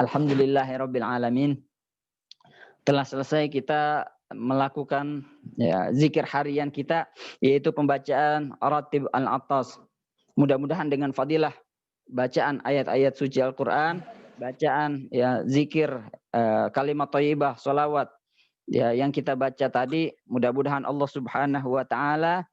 Alhamdulillahirabbil alamin. Telah selesai kita melakukan zikir harian kita, yaitu pembacaan Ratib Al-Attas. Mudah-mudahan dengan fadilah bacaan ayat-ayat suci Al-Qur'an, bacaan zikir kalimat thayyibah, shalawat yang kita baca tadi, mudah-mudahan Allah Subhanahu wa taala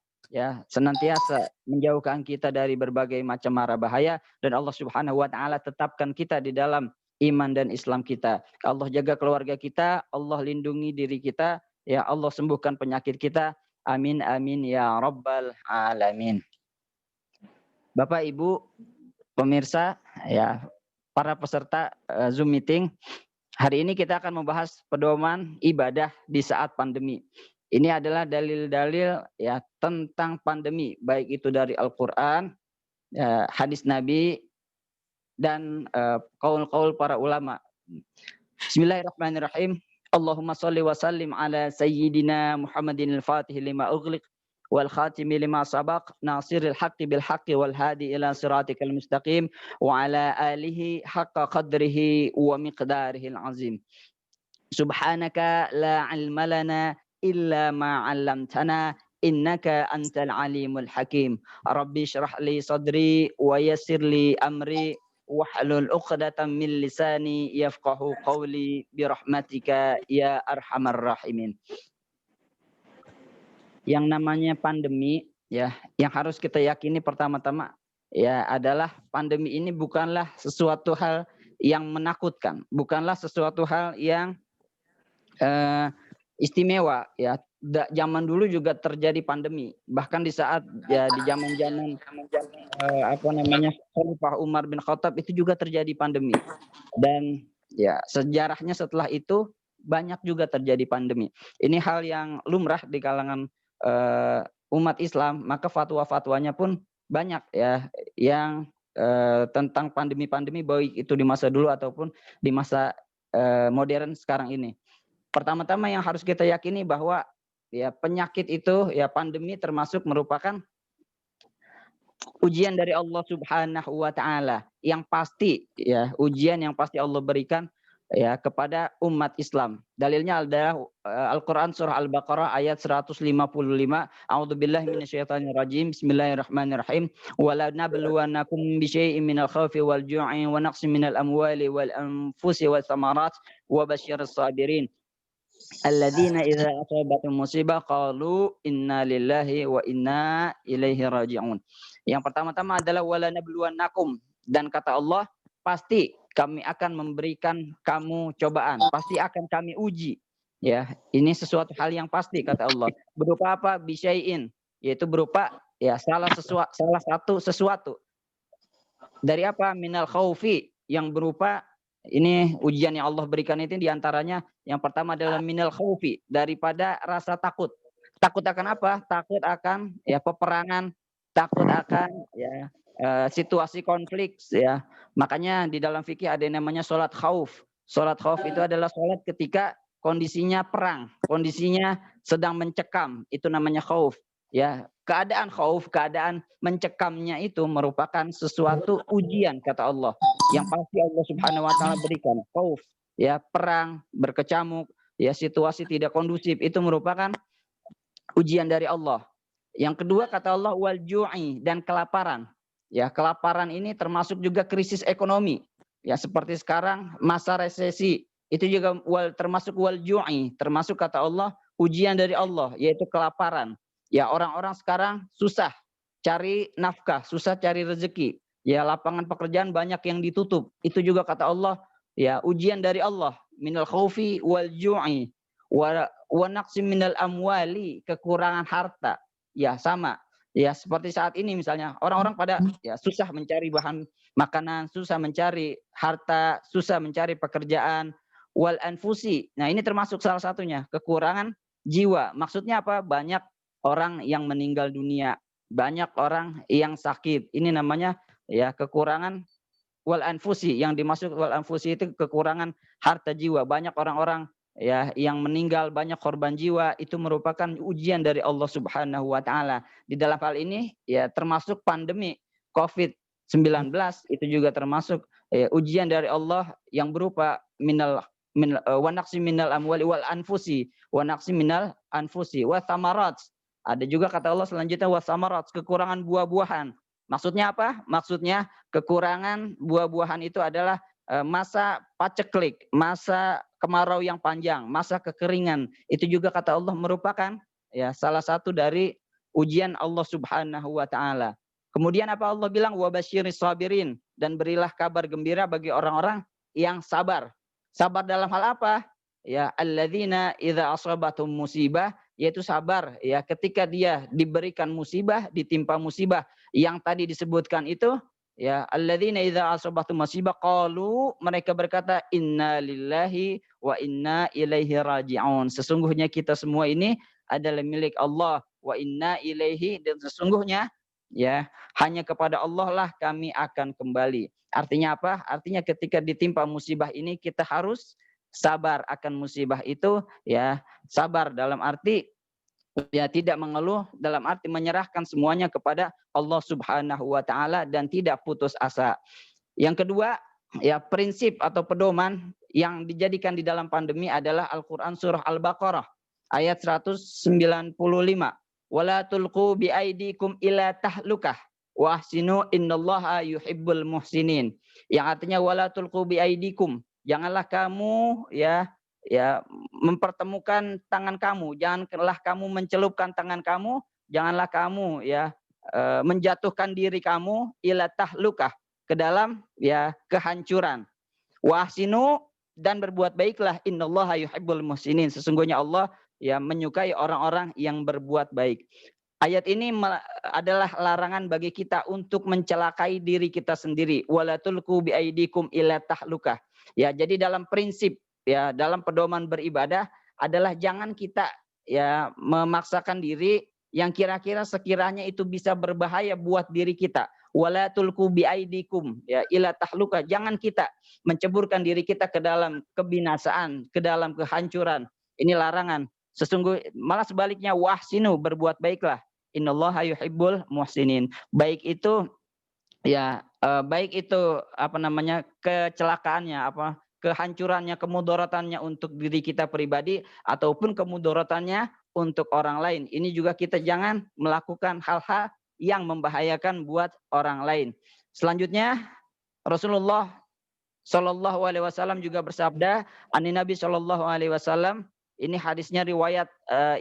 senantiasa menjauhkan kita dari berbagai macam mara bahaya, dan Allah Subhanahu wa taala tetapkan kita di dalam iman dan Islam kita. Allah jaga keluarga kita, Allah lindungi diri kita, ya Allah sembuhkan penyakit kita. Amin amin ya rabbal alamin. Bapak Ibu pemirsa, para peserta Zoom meeting, hari ini kita akan membahas pedoman ibadah di saat pandemi. Ini adalah dalil-dalil tentang pandemi, baik itu dari Al-Qur'an, hadis Nabi, dan qaul-qaul para ulama. Bismillahirrahmanirrahim. Allahumma shalli wa sallim ala sayyidina Muhammadin al-Fatih lima ughliq wal khatimi lima sabaq nasiril haqqi bil haqqi wal hadi ila siratikal mustaqim wa ala alihi haqqa qadrihi wa miqdarihil azim. Subhanaka la ilma lana illa ma 'allamtana innaka antal alimul hakim. Rabbi shrah li sadri wa yassir li amri wahlul 'uqdatam min lisani yafqahu qawli birahmatika ya arhamar rahimin. Yang namanya pandemi, yang harus kita yakini pertama-tama adalah pandemi ini bukanlah sesuatu hal yang menakutkan, bukanlah sesuatu hal yang istimewa. Zaman dulu juga terjadi pandemi, bahkan di saat di zaman-zaman Khalifah Umar bin Khattab itu juga terjadi pandemi, dan sejarahnya setelah itu banyak juga terjadi pandemi. Ini hal yang lumrah di kalangan umat Islam, maka fatwa-fatwanya pun banyak yang tentang pandemi-pandemi, baik itu di masa dulu ataupun di masa modern sekarang ini. Pertama-tama yang harus kita yakini bahwa penyakit itu, pandemi termasuk merupakan ujian dari Allah Subhanahu wa taala yang pasti, ujian yang pasti Allah berikan kepada umat Islam. Dalilnya adalah Al-Qur'an surah Al-Baqarah ayat 155. A'udzubillahi minasyaitonir rajim. Bismillahirrahmanirrahim. Wala nabluwannakum bisyai'in minal khaufi wal ju'i wa naqsin minal amwali wal anfusi was samarat wa basyyiris sabirin. Alladzina idza asabathum musibah qalu inna lillahi wa inna ilaihi raji'un. Yang pertama-tama adalah wala nabluwannakum, dan kata Allah, pasti kami akan memberikan kamu cobaan, pasti akan kami uji. Ini sesuatu hal yang pasti kata Allah. Berupa apa? Bisyai'in, yaitu berupa salah satu sesuatu. Dari apa? Minal khaufi, yang berupa ini ujian yang Allah berikan itu diantaranya yang pertama adalah minal khaufi, daripada rasa takut. Takut akan apa? Takut akan peperangan, takut akan situasi konflik. Makanya di dalam fikih ada yang namanya sholat khauf. Sholat khauf itu adalah sholat ketika kondisinya perang, kondisinya sedang mencekam, itu namanya khauf. Keadaan khauf, keadaan mencekamnya itu merupakan sesuatu ujian kata Allah, yang pasti Allah Subhanahu wa taala berikan. Khauf, perang, berkecamuk, situasi tidak kondusif, itu merupakan ujian dari Allah. Yang kedua kata Allah wal ju'i, dan kelaparan. Kelaparan ini termasuk juga krisis ekonomi. Seperti sekarang masa resesi, itu juga termasuk wal ju'i, termasuk kata Allah ujian dari Allah, yaitu kelaparan. Orang-orang sekarang susah cari nafkah, susah cari rezeki. Lapangan pekerjaan banyak yang ditutup. Itu juga kata Allah, ujian dari Allah. Minal khaufi wal ju'i wa naqsim minal amwali, kekurangan harta. Sama. Seperti saat ini misalnya, orang-orang pada susah mencari bahan makanan, susah mencari harta, susah mencari pekerjaan. Wal anfusi. Nah, ini termasuk salah satunya, kekurangan jiwa. Maksudnya apa? Banyak orang yang meninggal dunia, banyak orang yang sakit. Ini namanya kekurangan wal anfusi. Yang dimaksud wal anfusi itu kekurangan harta jiwa. Banyak orang-orang yang meninggal, banyak korban jiwa, itu merupakan ujian dari Allah Subhanahu wa taala. Di dalam hal ini termasuk pandemi Covid itu juga termasuk ujian dari Allah yang berupa wa naqsi minal amwali wal anfusi wa naqsi minal anfusi wa thamarat. Ada juga kata Allah selanjutnya wa thamarat, kekurangan buah-buahan. Maksudnya apa? Maksudnya kekurangan buah-buahan itu adalah masa paceklik, masa kemarau yang panjang, masa kekeringan. Itu juga kata Allah merupakan ya salah satu dari ujian Allah Subhanahu wa taala. Kemudian apa Allah bilang wabasyiris sabirin, dan berilah kabar gembira bagi orang-orang yang sabar. Sabar dalam hal apa? Ya alladzina idza asabatum musibah, yaitu sabar ya ketika dia diberikan musibah, ditimpa musibah yang tadi disebutkan itu, ya alladzina idza asabatum musibah qalu, mereka berkata inna lillahi wa inna ilaihi raji'un. Sesungguhnya kita semua ini adalah milik Allah, wa inna ilaihi, dan sesungguhnya ya hanya kepada Allah lah kami akan kembali. Artinya apa? Artinya ketika ditimpa musibah ini kita harus sabar akan musibah itu, ya sabar dalam arti ya tidak mengeluh, dalam arti menyerahkan semuanya kepada Allah Subhanahu wa taala dan tidak putus asa. Yang kedua, ya prinsip atau pedoman yang dijadikan di dalam pandemi adalah Al-Qur'an surah Al-Baqarah ayat 195. Wala tulqu biaidikum ila tahlukah wa ahsinu innallaha yuhibbul muhsinin. Yang artinya wala tulqu biaidikum, janganlah kamu ya mempertemukan tangan kamu, janganlah kamu mencelupkan tangan kamu, janganlah kamu ya menjatuhkan diri kamu ila tahlukah, ke dalam ya kehancuran. Wa ahsinu, dan berbuat baiklah, innallaha yuhibbul muhsinin, sesungguhnya Allah ya menyukai orang-orang yang berbuat baik. Ayat ini adalah larangan bagi kita untuk mencelakai diri kita sendiri. Wala tulqu biaidikum ila tahlukah. Ya, jadi dalam prinsip ya dalam pedoman beribadah adalah jangan kita ya memaksakan diri yang kira-kira sekiranya itu bisa berbahaya buat diri kita. Wala tulqu biaidikum ya ila tahlukah. Jangan kita menceburkan diri kita ke dalam kebinasaan, ke dalam kehancuran. Ini larangan. Sesungguhnya malah sebaliknya wahsinu, berbuat baiklah. Innallaha yuhibbul muhsinin. Baik itu ya baik itu apa namanya kecelakaannya, apa kehancurannya, kemudaratannya untuk diri kita pribadi ataupun kemudaratannya untuk orang lain. Ini juga kita jangan melakukan hal-hal yang membahayakan buat orang lain. Selanjutnya Rasulullah Shallallahu Alaihi Wasallam juga bersabda, ani Nabi Shallallahu Alaihi Wasallam, ini hadisnya riwayat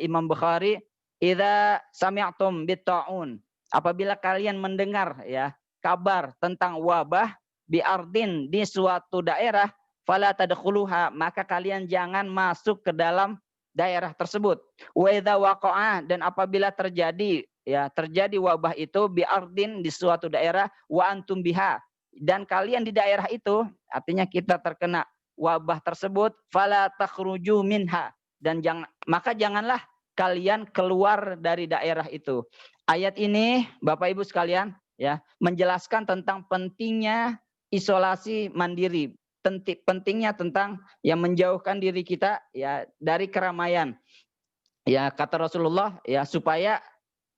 Imam Bukhari, idza sami'tum bitta'un, apabila kalian mendengar ya kabar tentang wabah bi ardin, di suatu daerah, fala tadkhuluha, maka kalian jangan masuk ke dalam daerah tersebut. Wa idza waqa'a, dan apabila terjadi wabah itu bi ardin, di suatu daerah, wa antum biha, dan kalian di daerah itu, artinya kita terkena wabah tersebut, fala takhruju minha, dan maka janganlah kalian keluar dari daerah itu. Ayat ini Bapak Ibu sekalian ya menjelaskan tentang pentingnya isolasi mandiri, pentingnya tentang yang menjauhkan diri kita ya dari keramaian. Ya kata Rasulullah ya supaya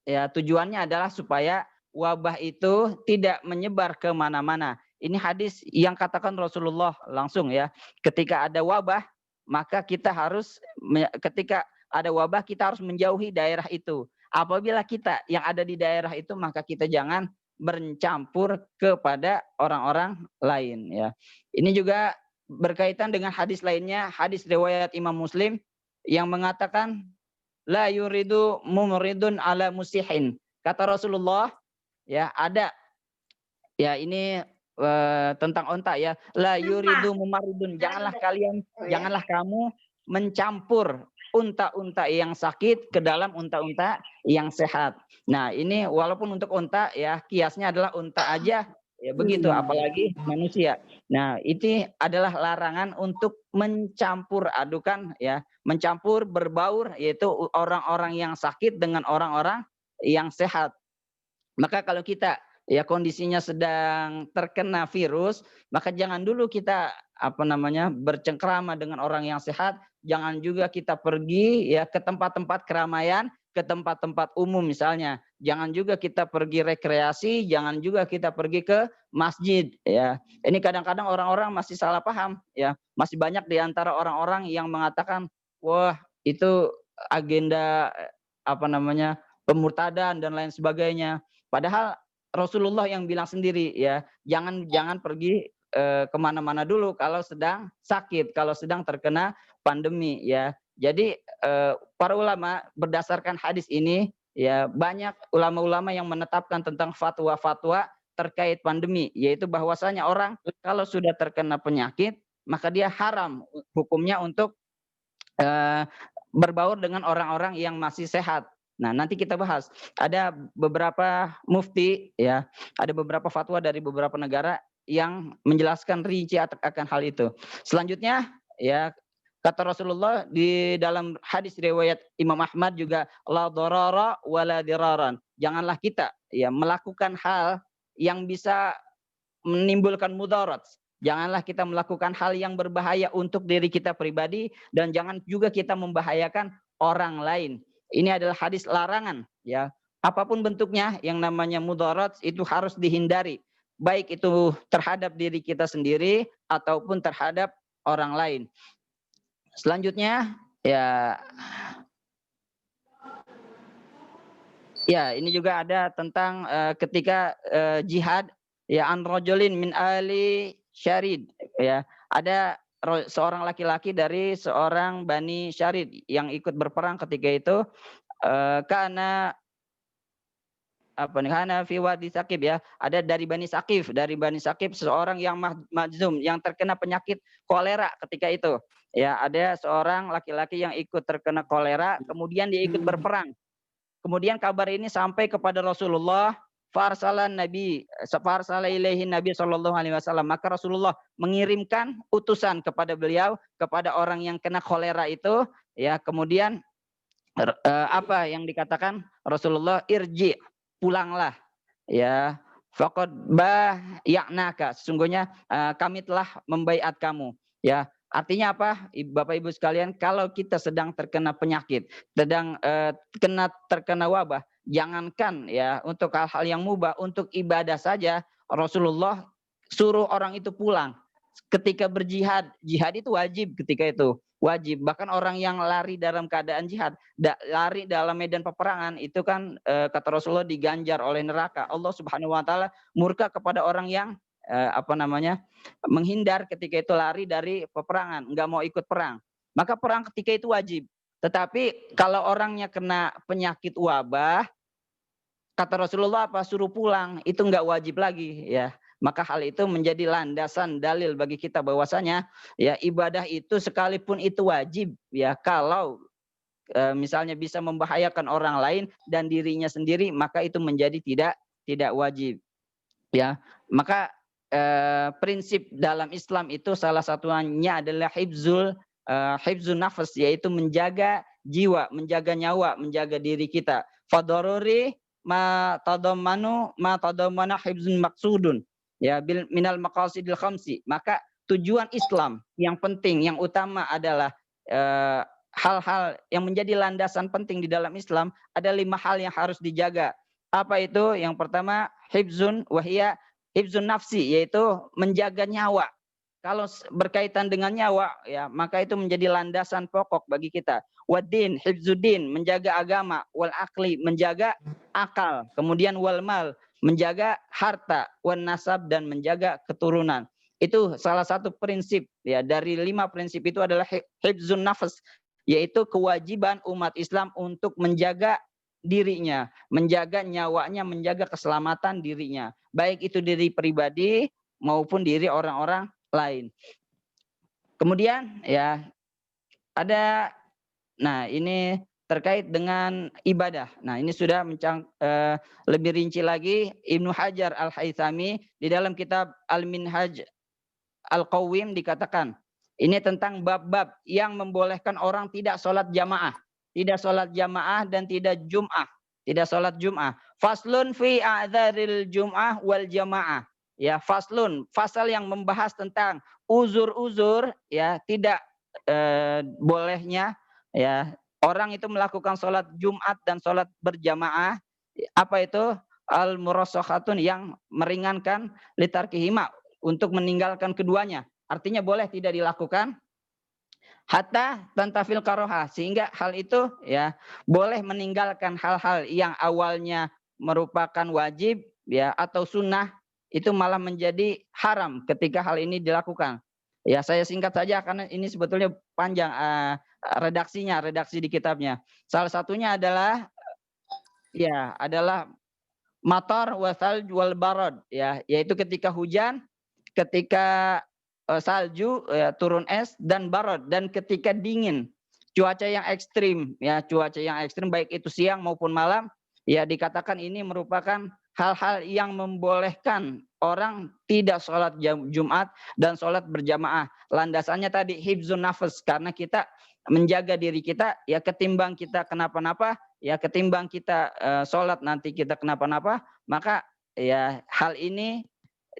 ya tujuannya adalah supaya wabah itu tidak menyebar ke mana-mana. Ini hadis yang katakan Rasulullah langsung ya. Ketika ada wabah, maka kita harus menjauhi daerah itu. Apabila kita yang ada di daerah itu, maka kita jangan bercampur kepada orang-orang lain ya. Ini juga berkaitan dengan hadis lainnya, hadis riwayat Imam Muslim yang mengatakan la yuridu mumridun ala musihin. Kata Rasulullah ya ada ya ini tentang onta ya, la yuridu mumaridun, janganlah kamu mencampur unta-unta yang sakit ke dalam unta-unta yang sehat. Nah ini walaupun untuk unta ya kiasnya adalah unta aja ya begitu, apalagi manusia. Nah ini adalah larangan untuk mencampur adukan ya, mencampur berbaur, yaitu orang-orang yang sakit dengan orang-orang yang sehat. Maka kalau kita ya kondisinya sedang terkena virus, maka jangan dulu kita bercengkrama dengan orang yang sehat, jangan juga kita pergi ya ke tempat-tempat keramaian, ke tempat-tempat umum misalnya. jangan juga kita pergi rekreasi, jangan juga kita pergi ke masjid ya. Ini kadang-kadang orang-orang masih salah paham ya. Masih banyak di antara orang-orang yang mengatakan, "Wah, itu agenda apa namanya? Pemurtadan dan lain sebagainya." Padahal Rasulullah yang bilang sendiri ya, jangan jangan pergi kemana-mana dulu kalau sedang sakit, kalau sedang terkena pandemi ya. Jadi para ulama berdasarkan hadis ini ya banyak ulama-ulama yang menetapkan tentang fatwa-fatwa terkait pandemi, yaitu bahwasanya orang kalau sudah terkena penyakit maka dia haram hukumnya untuk eh, berbaur dengan orang-orang yang masih sehat. Nah, nanti kita bahas. Ada beberapa mufti ya, ada beberapa fatwa dari beberapa negara yang menjelaskan rinci akan hal itu. Selanjutnya ya kata Rasulullah di dalam hadis riwayat Imam Ahmad juga la darara wala diraran. Janganlah kita ya melakukan hal yang bisa menimbulkan mudarat. Janganlah kita melakukan hal yang berbahaya untuk diri kita pribadi dan jangan juga kita membahayakan orang lain. Ini adalah hadis larangan ya. Apapun bentuknya yang namanya mudarat itu harus dihindari. Baik itu terhadap diri kita sendiri ataupun terhadap orang lain. Selanjutnya ya ini juga ada tentang ketika jihad ya an rajulin min ali syarid ya ada seorang laki-laki dari seorang Bani Syarid yang ikut berperang ketika itu karena apa nih karena fi wadi Sakif ya ada dari Bani Sakif seorang yang majzum yang terkena penyakit kolera ketika itu ya ada seorang laki-laki yang ikut terkena kolera kemudian dia ikut berperang. Kemudian kabar ini sampai kepada Rasulullah, farsala ilaihi Nabi sallallahu alaihi wasallam. Maka Rasulullah mengirimkan utusan kepada beliau, kepada orang yang kena kolera itu, ya. Kemudian apa yang dikatakan Rasulullah, irji, pulanglah, ya. Faqad bayanaka, sesungguhnya kami telah membaiat kamu, ya. Artinya apa? Bapak Ibu sekalian, kalau kita sedang terkena penyakit, sedang terkena wabah, jangankan ya untuk hal-hal yang mubah, untuk ibadah saja Rasulullah suruh orang itu pulang. Ketika berjihad, jihad itu wajib ketika itu, wajib. Bahkan orang yang lari dalam keadaan jihad, lari dalam medan peperangan itu kan kata Rasulullah diganjar oleh neraka. Allah Subhanahu wa taala murka kepada orang yang menghindar ketika itu lari dari peperangan, nggak mau ikut perang. Maka perang ketika itu wajib. Tetapi kalau orangnya kena penyakit wabah, kata Rasulullah apa? Suruh pulang, itu nggak wajib lagi ya. Maka hal itu menjadi landasan dalil bagi kita bahwasanya ya ibadah itu sekalipun itu wajib ya kalau misalnya bisa membahayakan orang lain dan dirinya sendiri maka itu menjadi tidak wajib ya. Maka prinsip dalam Islam itu salah satunya adalah hifzun nafas, yaitu menjaga jiwa, menjaga nyawa, menjaga diri kita. Fadaruri ma tadammana hifzun maqsudun ya bil minal maqasidil khamsi. Maka tujuan Islam yang penting, yang utama adalah hal-hal yang menjadi landasan penting di dalam Islam, ada 5 hal yang harus dijaga. Apa itu? Yang pertama hifzun wahia hifzun nafsi, yaitu menjaga nyawa. Kalau berkaitan dengan nyawa ya maka itu menjadi landasan pokok bagi kita. Waddin hifzuddin, menjaga agama, wal akli, menjaga akal, kemudian wal mal, menjaga harta, wan nasab, dan menjaga keturunan. Itu salah satu prinsip ya dari 5 prinsip itu adalah hifzun nafas, yaitu kewajiban umat Islam untuk menjaga dirinya, menjaga nyawanya, menjaga keselamatan dirinya, baik itu diri pribadi maupun diri orang-orang lain. Kemudian ya ada, nah ini terkait dengan ibadah. Nah ini sudah lebih rinci lagi Ibnu Hajar Al-Haythami di dalam kitab Al-Minhaj Al-Qawwim dikatakan ini tentang bab-bab yang membolehkan orang tidak sholat jamaah. Tidak sholat jamaah dan tidak jum'ah. Tidak sholat jum'ah. Faslun fi a'dzaril jum'ah wal jamaah. Ya, faslun, fasal yang membahas tentang uzur-uzur ya tidak bolehnya ya orang itu melakukan sholat Jumat dan sholat berjamaah Apa itu? Al-murassakhatun, yang meringankan litarkihima, untuk meninggalkan keduanya. Artinya boleh tidak dilakukan hatta tantafil karoha, sehingga hal itu ya boleh meninggalkan hal-hal yang awalnya merupakan wajib ya atau sunnah, itu malah menjadi haram ketika hal ini dilakukan. Ya, saya singkat saja karena ini sebetulnya panjang redaksi di kitabnya. Salah satunya adalah adalah matar wasal wal barad, ya, yaitu ketika hujan, ketika salju, ya, turun es, dan barad, dan ketika dingin, cuaca yang ekstrim, ya, cuaca yang ekstrim baik itu siang maupun malam, ya, dikatakan ini merupakan hal-hal yang membolehkan orang tidak sholat Jumat dan sholat berjamaah. Landasannya tadi hifzun nafas, karena kita menjaga diri kita, ya, ketimbang kita kenapa-napa, ya, ketimbang kita sholat nanti kita kenapa-napa, maka ya hal ini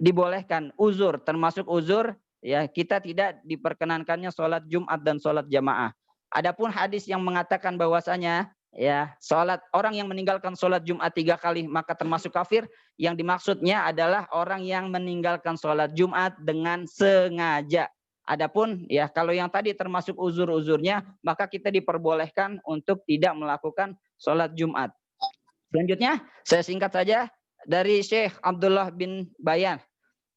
dibolehkan, uzur, termasuk uzur, ya, kita tidak diperkenankannya sholat Jumat dan sholat jamaah. Adapun hadis yang mengatakan bahwasanya ya sholat orang yang meninggalkan sholat Jumat 3 kali maka termasuk kafir, yang dimaksudnya adalah orang yang meninggalkan sholat Jumat dengan sengaja. Adapun ya kalau yang tadi termasuk uzur-uzurnya, maka kita diperbolehkan untuk tidak melakukan sholat Jumat. Selanjutnya saya singkat saja dari Syekh Abdullah bin Bayan,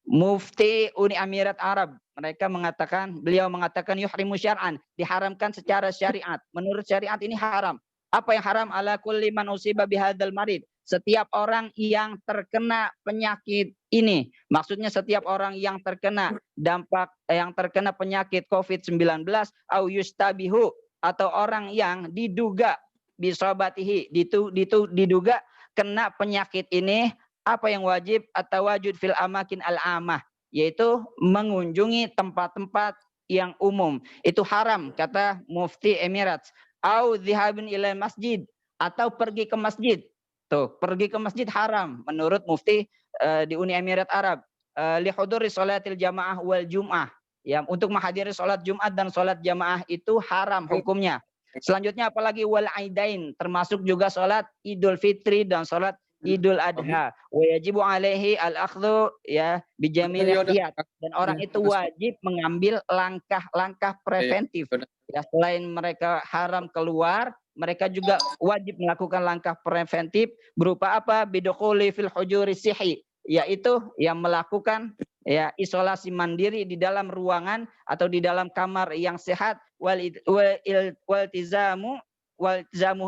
Mufti Uni Emirat Arab. Beliau mengatakan yuhrimu syar'an, diharamkan secara syariat. Menurut syariat ini haram. Apa yang haram? Ala kulli man usiba bihadzal marid. Setiap orang yang terkena penyakit ini. Maksudnya setiap orang yang terkena penyakit COVID-19 au yustabihu, atau orang yang diduga bisobatihi, diduga kena penyakit ini. Apa yang wajib? Atau wajud fil amakin al-amah, yaitu mengunjungi tempat-tempat yang umum. Itu haram kata Mufti Emirat. Au dzihabun ila masjid, atau pergi ke masjid. Tuh, pergi ke masjid haram menurut Mufti di Uni Emirat Arab. Li huduri sholatil jamaah wal jum'ah. Ya, untuk menghadiri sholat Jumat dan sholat jamaah itu haram hukumnya. Selanjutnya apalagi wal aidain, termasuk juga sholat Idul Fitri dan sholat Idul Adha. Wa yajibu alaihi al-akhdhu ya bijamil ihtiyat, dan orang itu wajib mengambil langkah-langkah preventif. Ya, selain mereka haram keluar, mereka juga wajib melakukan langkah preventif berupa apa? Bidukhuli fil hujuri sihi, yaitu yang melakukan ya isolasi mandiri di dalam ruangan atau di dalam kamar yang sehat, wal tizamu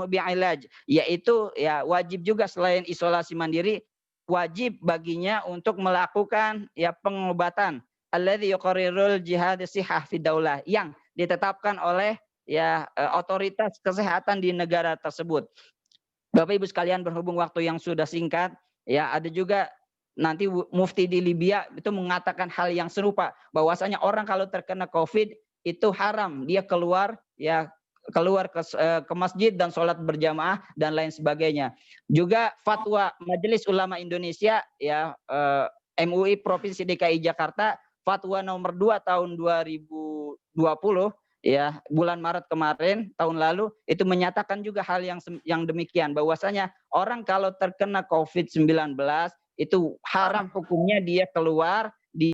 bi'ilaj, yaitu ya wajib juga selain isolasi mandiri, wajib baginya untuk melakukan ya pengobatan alladzi yuqarrirul jihad sihah fi daulah, yang ditetapkan oleh ya otoritas kesehatan di negara tersebut. Bapak Ibu sekalian, berhubung waktu yang sudah singkat, ya ada juga nanti mufti di Libya itu mengatakan hal yang serupa, bahwasanya orang kalau terkena COVID itu haram dia keluar ke masjid dan sholat berjamaah dan lain sebagainya. Juga fatwa Majelis Ulama Indonesia ya MUI Provinsi DKI Jakarta, fatwa nomor 2 tahun 2020 ya bulan Maret kemarin tahun lalu, itu menyatakan juga hal yang demikian, bahwasanya orang kalau terkena COVID-19 itu haram hukumnya dia keluar